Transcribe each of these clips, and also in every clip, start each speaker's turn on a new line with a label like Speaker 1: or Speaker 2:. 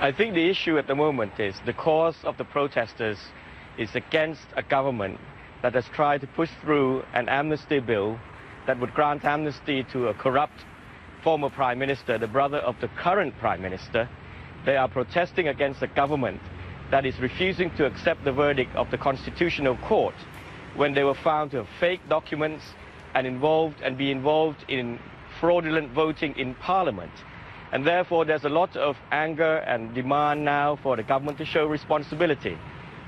Speaker 1: I think the issue at the moment is the cause of the protesters is against a government that has tried to push through an amnesty bill that would grant amnesty to a corrupt former Prime Minister, the brother of the current Prime Minister. They are protesting against a government that is refusing to accept the verdict of the Constitutional Court when they were found to have fake documents and be involved in fraudulent voting in Parliament. And therefore there's a lot of anger and demand now for the government to show responsibility.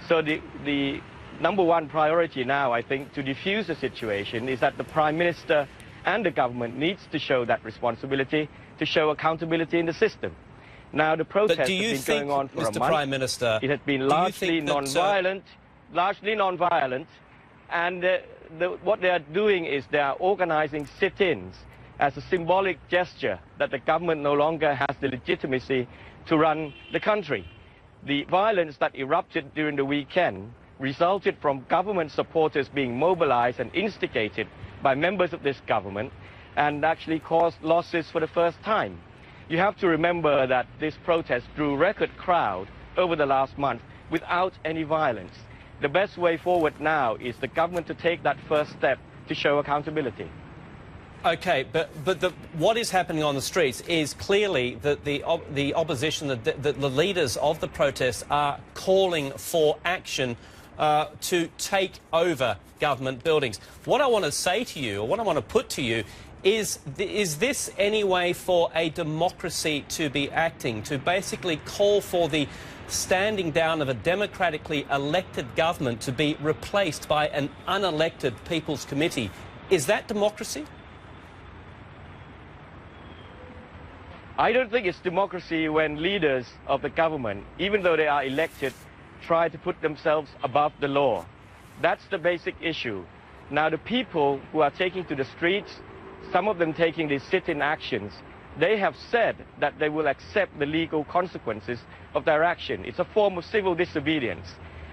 Speaker 1: So the number one priority now, I think, to defuse the situation is that the Prime Minister and the government needs to show that responsibility, to show accountability in the system. Now, the protest has been going on for a month.
Speaker 2: Prime Minister,
Speaker 1: it has been largely non-violent, and what they are doing is they are organizing sit-ins as a symbolic gesture that the government no longer has the legitimacy to run the country. The violence that erupted during the weekend resulted from government supporters being mobilized and instigated by members of this government and actually caused losses for the first time. You have to remember that this protest drew record crowd over the last month without any violence. The best way forward now is the government to take that first step to show accountability.
Speaker 2: Okay, but what is happening on the streets is clearly that the opposition, the leaders of the protests are calling for action to take over government buildings. What I want to say to you, or what I want to put to you, is this any way for a democracy to be acting, to basically call for the standing down of a democratically elected government to be replaced by an unelected People's Committee? Is that democracy?
Speaker 1: I don't think it's democracy when leaders of the government, even though they are elected, try to put themselves above the law. That's the basic issue. Now, the people who are taking to the streets, some of them taking these sit-in actions, they have said that they will accept the legal consequences of their action. It's a form of civil disobedience.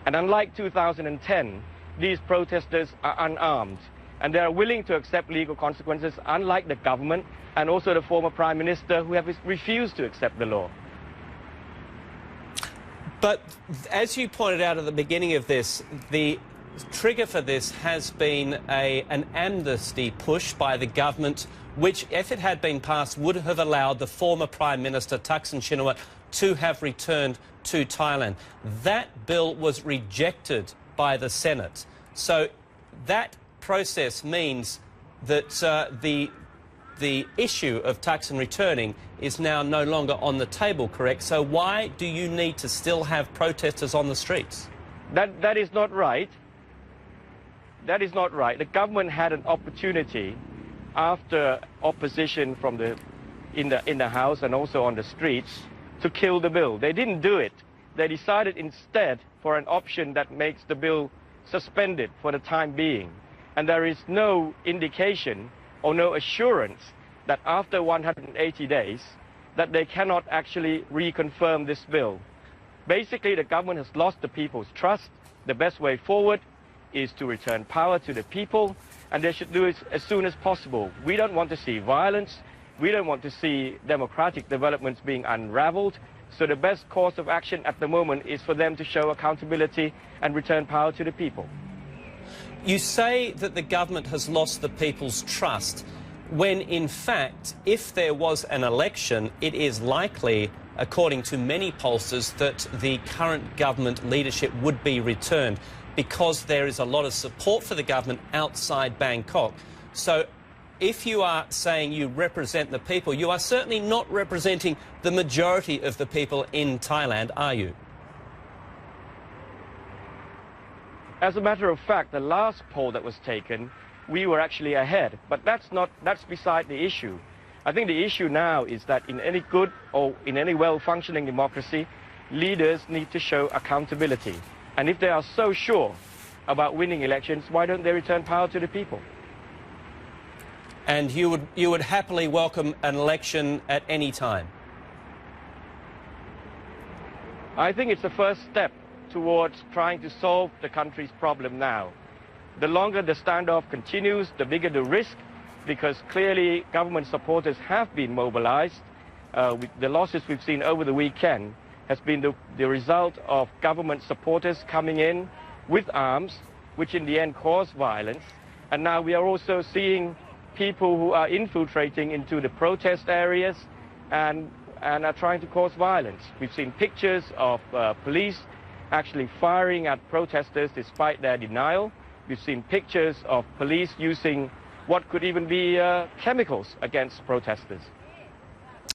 Speaker 1: And unlike 2010, these protesters are unarmed. And they are willing to accept legal consequences, unlike the government and also the former Prime Minister, who have refused to accept the law.
Speaker 2: But as you pointed out at the beginning of this, the trigger for this has been an amnesty push by the government, which, if it had been passed, would have allowed the former Prime Minister, Thaksin Shinawatra, to have returned to Thailand. That bill was rejected by the Senate. So that process means that the issue of Thaksin returning is now no longer on the table, correct? So why do you need to still have protesters on the streets?
Speaker 1: That is not right. That is not right. The government had an opportunity after opposition from in the House and also on the streets to kill the bill. They didn't do it. They decided instead for an option that makes the bill suspended for the time being. And there is no indication or no assurance that after 180 days that they cannot actually reconfirm this bill. Basically, the government has lost the people's trust. The best way forward is to return power to the people, and they should do it as soon as possible. We don't want to see violence. We don't want to see democratic developments being unraveled. So the best course of action at the moment is for them to show accountability and return power to the people.
Speaker 2: You say that the government has lost the people's trust, when in fact, if there was an election, it is likely, according to many pollsters, that the current government leadership would be returned, because there is a lot of support for the government outside Bangkok. So if you are saying you represent the people, you are certainly not representing the majority of the people in Thailand, are you?
Speaker 1: As a matter of fact, the last poll that was taken, we were actually ahead, but that's beside the issue. I think the issue now is that in any good or in any well-functioning democracy, leaders need to show accountability. And if they are so sure about winning elections, why don't they return power to the people?
Speaker 2: And you would happily welcome an election at any time?
Speaker 1: I think it's the first step towards trying to solve the country's problem now. The longer the standoff continues, the bigger the risk, because clearly government supporters have been mobilized. With the losses we've seen over the weekend, has been the result of government supporters coming in with arms, which in the end caused violence. And now we are also seeing people who are infiltrating into the protest areas and are trying to cause violence. We've seen pictures of police actually firing at protesters despite their denial. We've seen pictures of police using what could even be chemicals against protesters.